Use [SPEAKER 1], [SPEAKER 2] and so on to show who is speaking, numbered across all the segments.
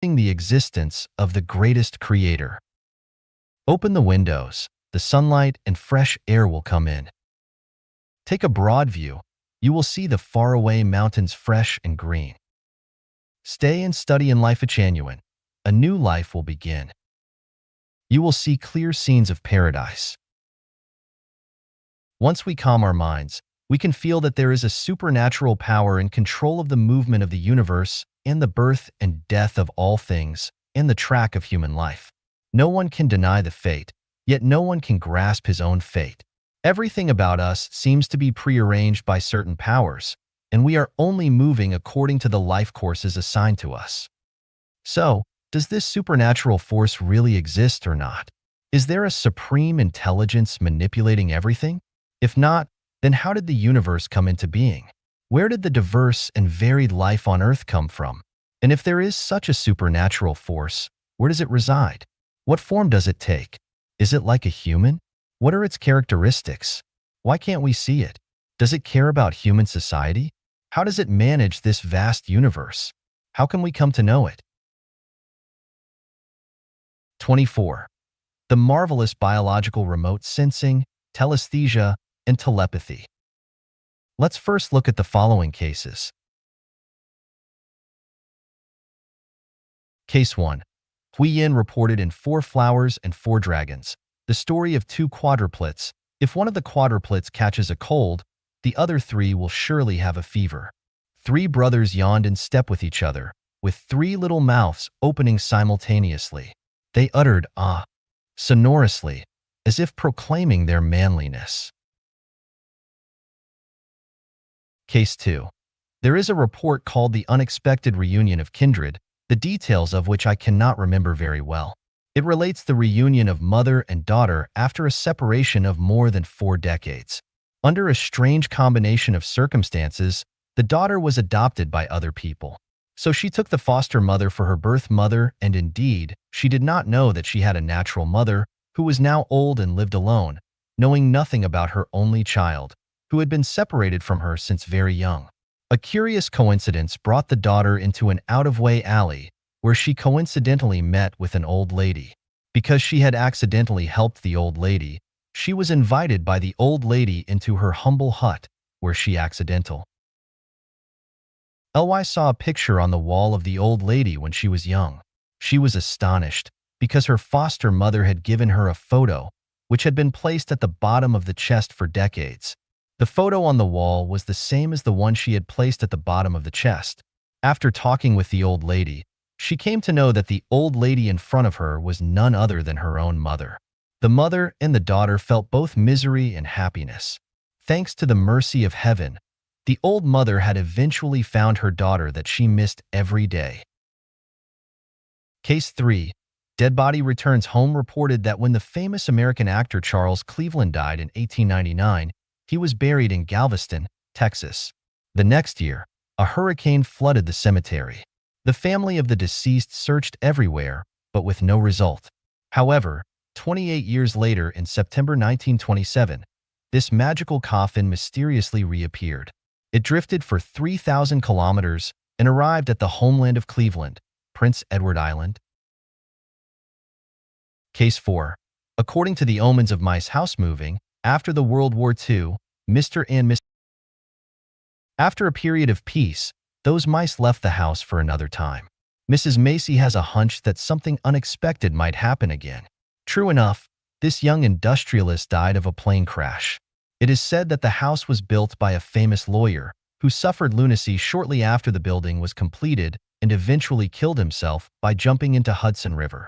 [SPEAKER 1] The existence of the greatest creator. Open the windows, the sunlight and fresh air will come in. Take a broad view, you will see the faraway mountains fresh and green. Stay and study in Lifechanyuan, a new life will begin. You will see clear scenes of paradise. Once we calm our minds, we can feel that there is a supernatural power in control of the movement of the universe and the birth and death of all things, and the track of human life. No one can deny the fate, yet no one can grasp his own fate. Everything about us seems to be prearranged by certain powers, and we are only moving according to the life courses assigned to us. So, does this supernatural force really exist or not? Is there a supreme intelligence manipulating everything? If not, then how did the universe come into being? Where did the diverse and varied life on Earth come from? And if there is such a supernatural force, where does it reside? What form does it take? Is it like a human? What are its characteristics? Why can't we see it? Does it care about human society? How does it manage this vast universe? How can we come to know it? 24. The marvelous biological remote sensing, telesthesia, and telepathy. Let's first look at the following cases. Case 1. Huiyin reported in 4 Flowers and 4 Dragons, the story of 2 quadruplets. If one of the quadruplets catches a cold, the other 3 will surely have a fever. 3 brothers yawned in step with each other, with 3 little mouths opening simultaneously. They uttered "ah" sonorously, as if proclaiming their manliness. Case 2. There is a report called the unexpected reunion of kindred, the details of which I cannot remember very well. It relates the reunion of mother and daughter after a separation of more than 4 decades. Under a strange combination of circumstances, the daughter was adopted by other people. So she took the foster mother for her birth mother, and indeed, she did not know that she had a natural mother who was now old and lived alone, knowing nothing about her only child, who had been separated from her since very young. A curious coincidence brought the daughter into an out-of-way alley where she coincidentally met with an old lady. Because she had accidentally helped the old lady, she was invited by the old lady into her humble hut, where she accidental. Ly saw a picture on the wall of the old lady when she was young. She was astonished, because her foster mother had given her a photo, which had been placed at the bottom of the chest for decades. The photo on the wall was the same as the one she had placed at the bottom of the chest. After talking with the old lady, she came to know that the old lady in front of her was none other than her own mother. The mother and the daughter felt both misery and happiness. Thanks to the mercy of heaven, the old mother had eventually found her daughter that she missed every day. Case 3. Dead body returns home reported that when the famous American actor Charles Cleveland died in 1899, he was buried in Galveston, Texas. The next year, a hurricane flooded the cemetery. The family of the deceased searched everywhere, but with no result. However, 28 years later, in September 1927, this magical coffin mysteriously reappeared. It drifted for 3,000 kilometers and arrived at the homeland of Cleveland, Prince Edward Island. Case 4. According to the omens of mice house moving, after the World War II, Mr. and Miss. After a period of peace, those mice left the house for another time. Mrs. Macy has a hunch that something unexpected might happen again. True enough, this young industrialist died of a plane crash. It is said that the house was built by a famous lawyer who suffered lunacy shortly after the building was completed and eventually killed himself by jumping into Hudson River.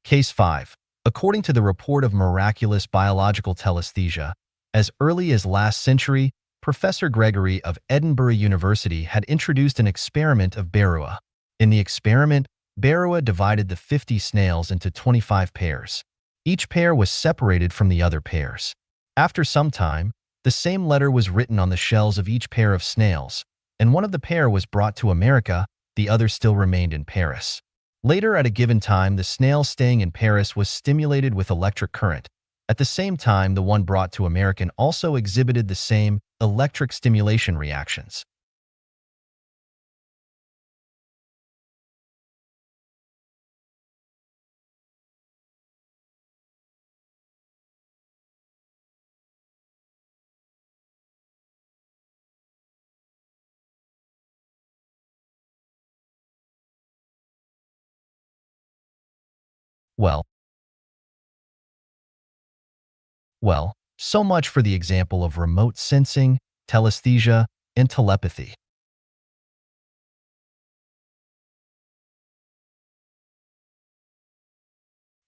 [SPEAKER 1] Case 5. According to the report of miraculous biological telesthesia, as early as last century, Professor Gregory of Edinburgh University had introduced an experiment of Barua. In the experiment, Barua divided the 50 snails into 25 pairs. Each pair was separated from the other pairs. After some time, the same letter was written on the shells of each pair of snails, and one of the pair was brought to America, the other still remained in Paris. Later at a given time, the snail staying in Paris was stimulated with electric current. At the same time, the one brought to American also exhibited the same electric stimulation reactions. Well, well, so much for the example of remote sensing, telesthesia, and telepathy.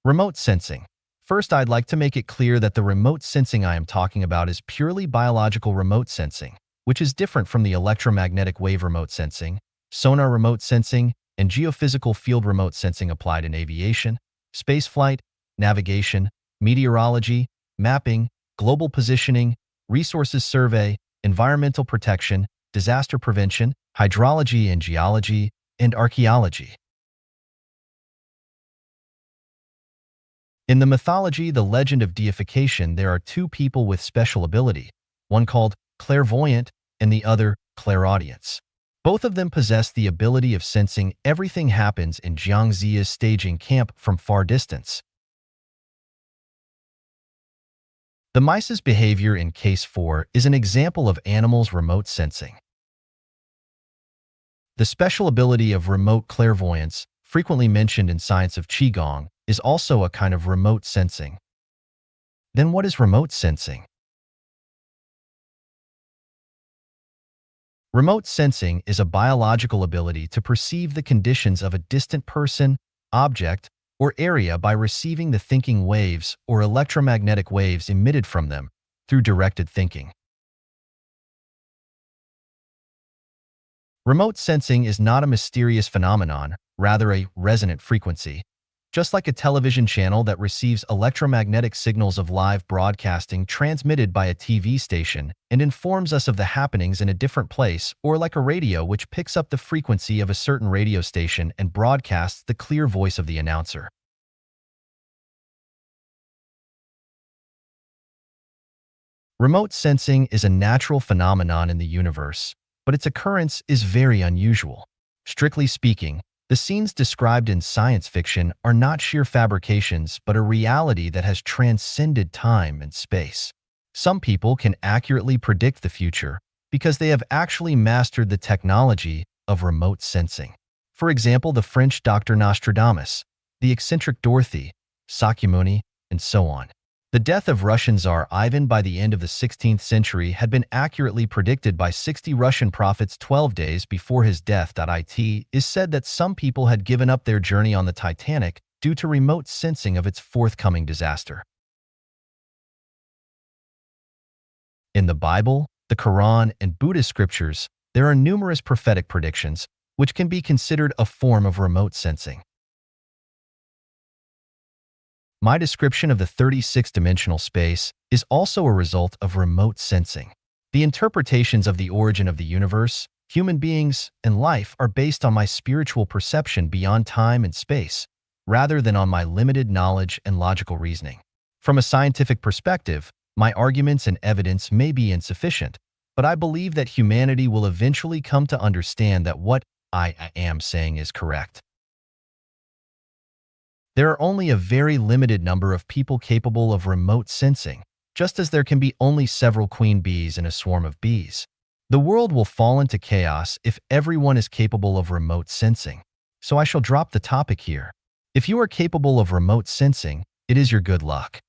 [SPEAKER 1] Remote sensing. First, I'd like to make it clear that the remote sensing I am talking about is purely biological remote sensing, which is different from the electromagnetic wave remote sensing, sonar remote sensing, and geophysical field remote sensing applied in aviation, spaceflight, navigation, meteorology, mapping, global positioning, resources survey, environmental protection, disaster prevention, hydrology and geology, and archaeology. In the mythology, the legend of deification, there are two people with special ability, one called clairvoyant and the other clairaudience. Both of them possess the ability of sensing everything happens in Jiangxia's staging camp from far distance. The mice's behavior in Case 4 is an example of animals' remote sensing. The special ability of remote clairvoyance, frequently mentioned in science of Qigong, is also a kind of remote sensing. Then what is remote sensing? Remote sensing is a biological ability to perceive the conditions of a distant person, object, or area by receiving the thinking waves or electromagnetic waves emitted from them through directed thinking. Remote sensing is not a mysterious phenomenon, rather a resonant frequency. Just like a television channel that receives electromagnetic signals of live broadcasting transmitted by a TV station and informs us of the happenings in a different place, or like a radio which picks up the frequency of a certain radio station and broadcasts the clear voice of the announcer. Remote sensing is a natural phenomenon in the universe, but its occurrence is very unusual. Strictly speaking, the scenes described in science fiction are not sheer fabrications but a reality that has transcended time and space. Some people can accurately predict the future because they have actually mastered the technology of remote sensing. For example, the French Dr. Nostradamus, the eccentric Dorothy, Sakyamuni, and so on. The death of Russian Tsar Ivan by the end of the 16th century had been accurately predicted by 60 Russian prophets 12 days before his death. It is said that some people had given up their journey on the Titanic due to remote sensing of its forthcoming disaster. In the Bible, the Quran, and Buddhist scriptures, there are numerous prophetic predictions, which can be considered a form of remote sensing. My description of the 36-dimensional space is also a result of remote sensing. The interpretations of the origin of the universe, human beings, and life are based on my spiritual perception beyond time and space, rather than on my limited knowledge and logical reasoning. From a scientific perspective, my arguments and evidence may be insufficient, but I believe that humanity will eventually come to understand that what I am saying is correct. There are only a very limited number of people capable of remote sensing, just as there can be only several queen bees in a swarm of bees. The world will fall into chaos if everyone is capable of remote sensing. So I shall drop the topic here. If you are capable of remote sensing, it is your good luck.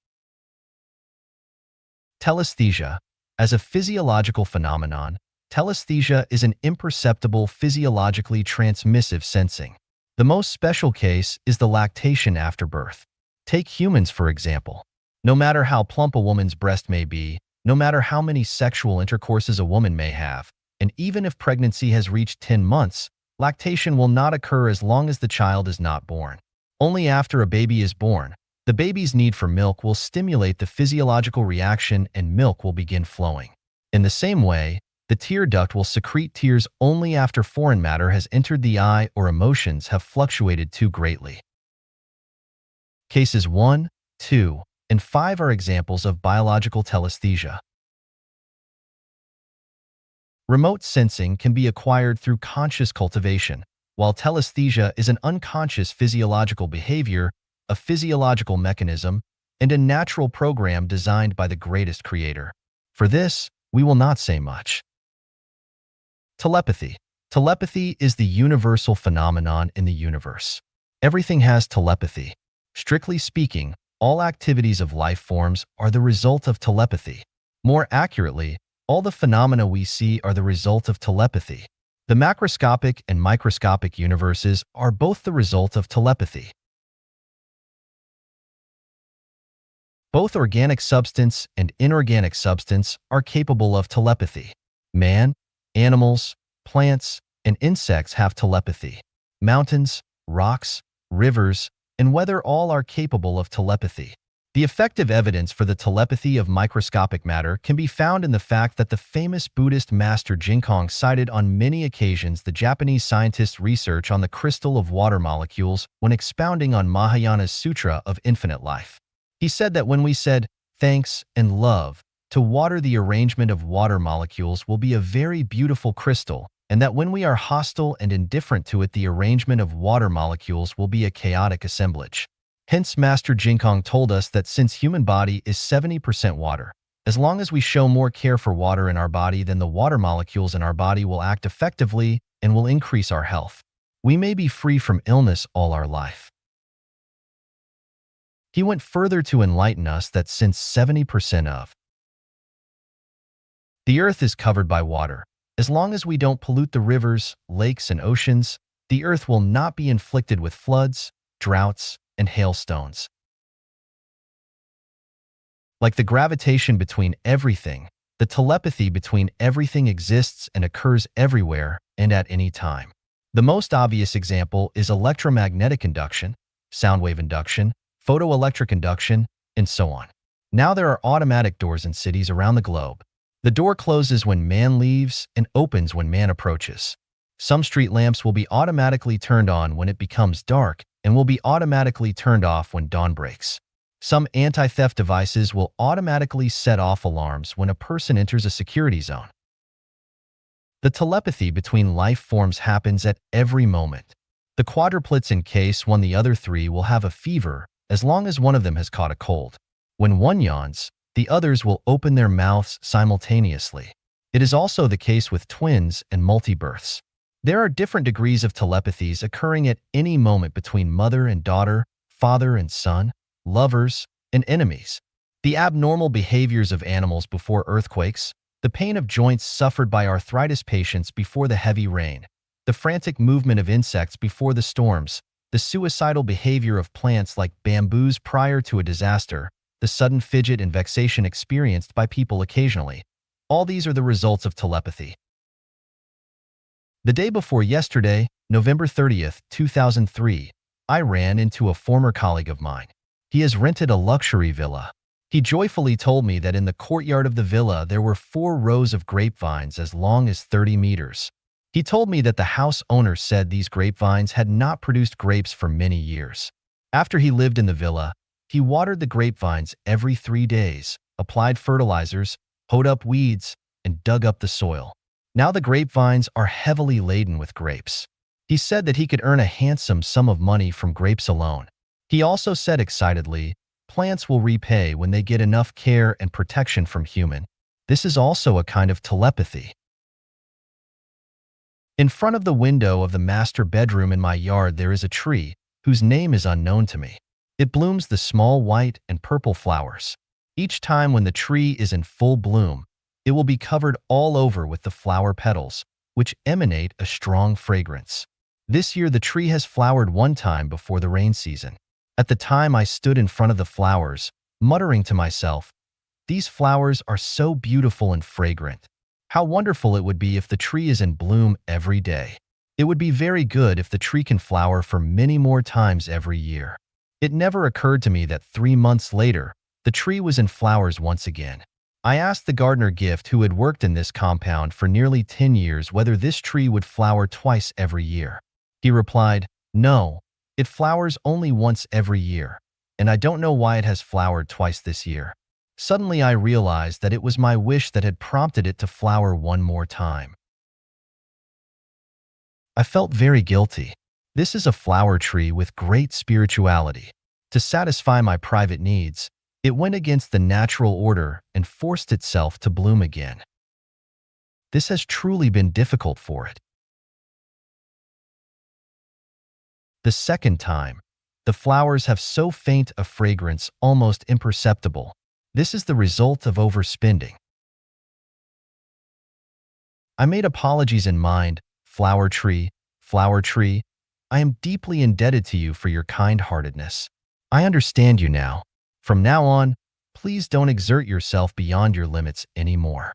[SPEAKER 1] Telesthesia. As a physiological phenomenon, telesthesia is an imperceptible physiologically transmissive sensing. The most special case is the lactation after birth. Take humans, for example. No matter how plump a woman's breast may be, no matter how many sexual intercourses a woman may have, and even if pregnancy has reached 10 months, lactation will not occur as long as the child is not born. Only after a baby is born, the baby's need for milk will stimulate the physiological reaction and milk will begin flowing. In the same way, the tear duct will secrete tears only after foreign matter has entered the eye or emotions have fluctuated too greatly. Cases 1, 2, and 5 are examples of biological telesthesia. Remote sensing can be acquired through conscious cultivation, while telesthesia is an unconscious physiological behavior, a physiological mechanism, and a natural program designed by the greatest creator. For this, we will not say much. Telepathy. Telepathy is the universal phenomenon in the universe. Everything has telepathy. Strictly speaking, all activities of life forms are the result of telepathy. More accurately, all the phenomena we see are the result of telepathy. The macroscopic and microscopic universes are both the result of telepathy. Both organic substance and inorganic substance are capable of telepathy. Man, animals, plants, and insects have telepathy. Mountains, rocks, rivers, and weather all are capable of telepathy. The effective evidence for the telepathy of microscopic matter can be found in the fact that the famous Buddhist master Jinkong cited on many occasions the Japanese scientist's research on the crystal of water molecules when expounding on Mahayana's Sutra of Infinite Life. He said that when we said thanks and love to water, the arrangement of water molecules will be a very beautiful crystal, and that when we are hostile and indifferent to it, the arrangement of water molecules will be a chaotic assemblage. Hence, Master Jinkong told us that since human body is 70% water, as long as we show more care for water in our body, then the water molecules in our body will act effectively and will increase our health. We may be free from illness all our life. He went further to enlighten us that since 70% of the earth is covered by water, as long as we don't pollute the rivers, lakes, and oceans, the earth will not be inflicted with floods, droughts, and hailstones. Like the gravitation between everything, the telepathy between everything exists and occurs everywhere and at any time. The most obvious example is electromagnetic induction, sound wave induction, photoelectric induction, and so on. Now there are automatic doors in cities around the globe. The door closes when man leaves and opens when man approaches. Some street lamps will be automatically turned on when it becomes dark and will be automatically turned off when dawn breaks. Some anti-theft devices will automatically set off alarms when a person enters a security zone. The telepathy between life forms happens at every moment. The quadruplets in case one, the other three will have a fever as long as one of them has caught a cold. When one yawns, the others will open their mouths simultaneously. It is also the case with twins and multibirths. There are different degrees of telepathies occurring at any moment between mother and daughter, father and son, lovers and enemies. The abnormal behaviors of animals before earthquakes, the pain of joints suffered by arthritis patients before the heavy rain, the frantic movement of insects before the storms, the suicidal behavior of plants like bamboos prior to a disaster, the sudden fidget and vexation experienced by people occasionally. All these are the results of telepathy. The day before yesterday, November 30th, 2003, I ran into a former colleague of mine. He has rented a luxury villa. He joyfully told me that in the courtyard of the villa there were 4 rows of grapevines as long as 30 meters. He told me that the house owner said these grapevines had not produced grapes for many years. After he lived in the villa, he watered the grapevines every 3 days, applied fertilizers, hoed up weeds, and dug up the soil. Now the grapevines are heavily laden with grapes. He said that he could earn a handsome sum of money from grapes alone. He also said excitedly, plants will repay when they get enough care and protection from human. This is also a kind of telepathy. In front of the window of the master bedroom in my yard there is a tree, whose name is unknown to me. It blooms the small white and purple flowers. Each time when the tree is in full bloom, it will be covered all over with the flower petals, which emanate a strong fragrance. This year the tree has flowered one time before the rain season. At the time I stood in front of the flowers, muttering to myself, "These flowers are so beautiful and fragrant. How wonderful it would be if the tree is in bloom every day. It would be very good if the tree can flower for many more times every year." It never occurred to me that 3 months later, the tree was in flowers once again. I asked the gardener Gift, who had worked in this compound for nearly 10 years, whether this tree would flower twice every year. He replied, "No, it flowers only once every year, and I don't know why it has flowered twice this year." Suddenly I realized that it was my wish that had prompted it to flower one more time. I felt very guilty. This is a flower tree with great spirituality. To satisfy my private needs, it went against the natural order and forced itself to bloom again. This has truly been difficult for it. The second time, The flowers have so faint a fragrance almost imperceptible. This is the result of overspending. I made apologies in mind, flower tree, flower tree. I am deeply indebted to you for your kind-heartedness. I understand you now. From now on, please don't exert yourself beyond your limits anymore.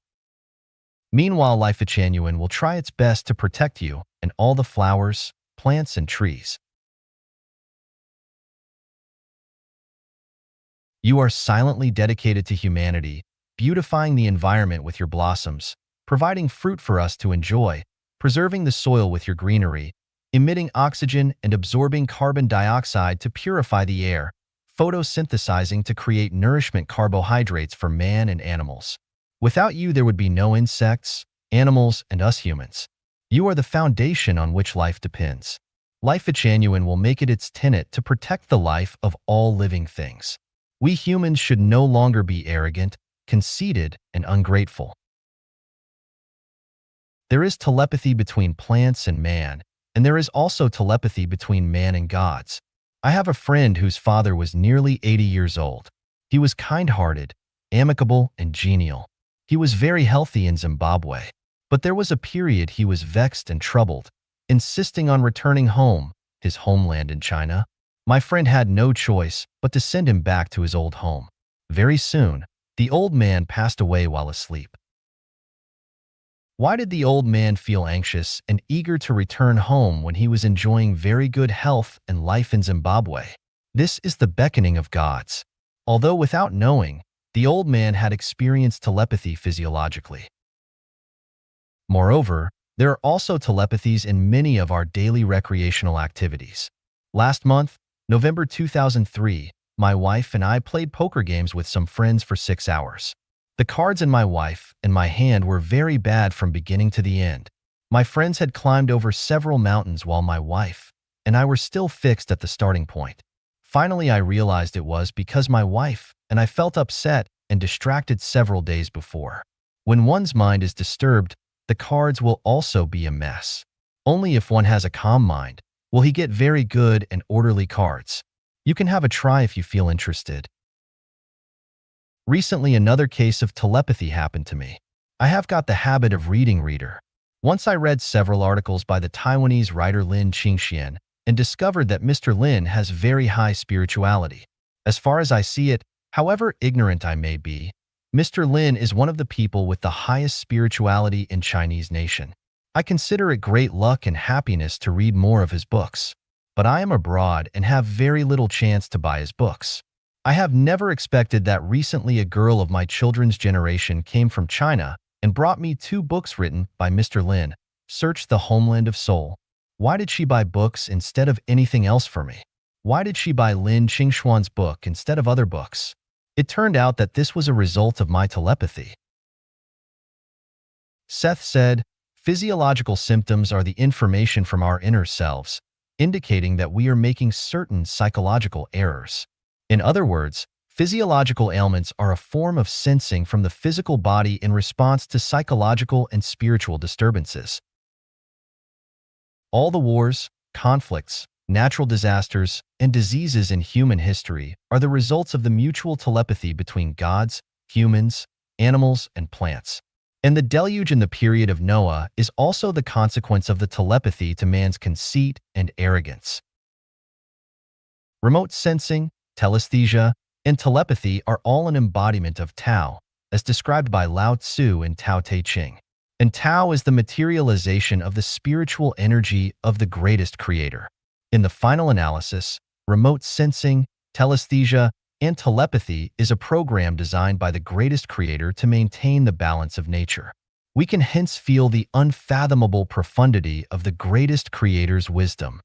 [SPEAKER 1] Meanwhile, Lifechanyuan will try its best to protect you and all the flowers, plants, and trees. You are silently dedicated to humanity, beautifying the environment with your blossoms, providing fruit for us to enjoy, preserving the soil with your greenery, emitting oxygen and absorbing carbon dioxide to purify the air, photosynthesizing to create nourishment carbohydrates for man and animals. Without you, there would be no insects, animals, and us humans. You are the foundation on which life depends. Lifechanyuan will make it its tenet to protect the life of all living things. We humans should no longer be arrogant, conceited, and ungrateful. There is telepathy between plants and man, and there is also telepathy between man and gods. I have a friend whose father was nearly 80 years old. He was kind-hearted, amicable, and genial. He was very healthy in Zimbabwe. But there was a period he was vexed and troubled, insisting on returning home, his homeland in China. My friend had no choice but to send him back to his old home. Very soon, the old man passed away while asleep. Why did the old man feel anxious and eager to return home when he was enjoying very good health and life in Zimbabwe? This is the beckoning of gods. Although without knowing, the old man had experienced telepathy physiologically. Moreover, there are also telepathies in many of our daily recreational activities. Last month, November 2003, my wife and I played poker games with some friends for 6 hours. The cards in my wife and my hand were very bad from beginning to the end. My friends had climbed over several mountains while my wife and I were still fixed at the starting point. Finally, I realized it was because my wife and I felt upset and distracted several days before. When one's mind is disturbed, the cards will also be a mess. Only if one has a calm mind will he get very good and orderly cards. You can have a try if you feel interested. Recently, another case of telepathy happened to me. I have got the habit of reading reader. Once I read several articles by the Taiwanese writer Lifechanyuan and discovered that Mr. Lin has very high spirituality. As far as I see it, however ignorant I may be, Mr. Lin is one of the people with the highest spirituality in Chinese nation. I consider it great luck and happiness to read more of his books. But I am abroad and have very little chance to buy his books. I have never expected that recently a girl of my children's generation came from China and brought me 2 books written by Mr. Lin, Search the Homeland of Soul. Why did she buy books instead of anything else for me? Why did she buy Lifechanyuan's book instead of other books? It turned out that this was a result of my telepathy. Seth said, physiological symptoms are the information from our inner selves, indicating that we are making certain psychological errors. In other words, physiological ailments are a form of sensing from the physical body in response to psychological and spiritual disturbances. All the wars, conflicts, natural disasters, and diseases in human history are the results of the mutual telepathy between gods, humans, animals, and plants. And the deluge in the period of Noah is also the consequence of the telepathy to man's conceit and arrogance. Remote sensing, telesthesia, and telepathy are all an embodiment of Tao, as described by Lao Tzu in Tao Te Ching. And Tao is the materialization of the spiritual energy of the greatest creator. In the final analysis, remote sensing, telesthesia, and telepathy is a program designed by the greatest creator to maintain the balance of nature. We can hence feel the unfathomable profundity of the greatest creator's wisdom.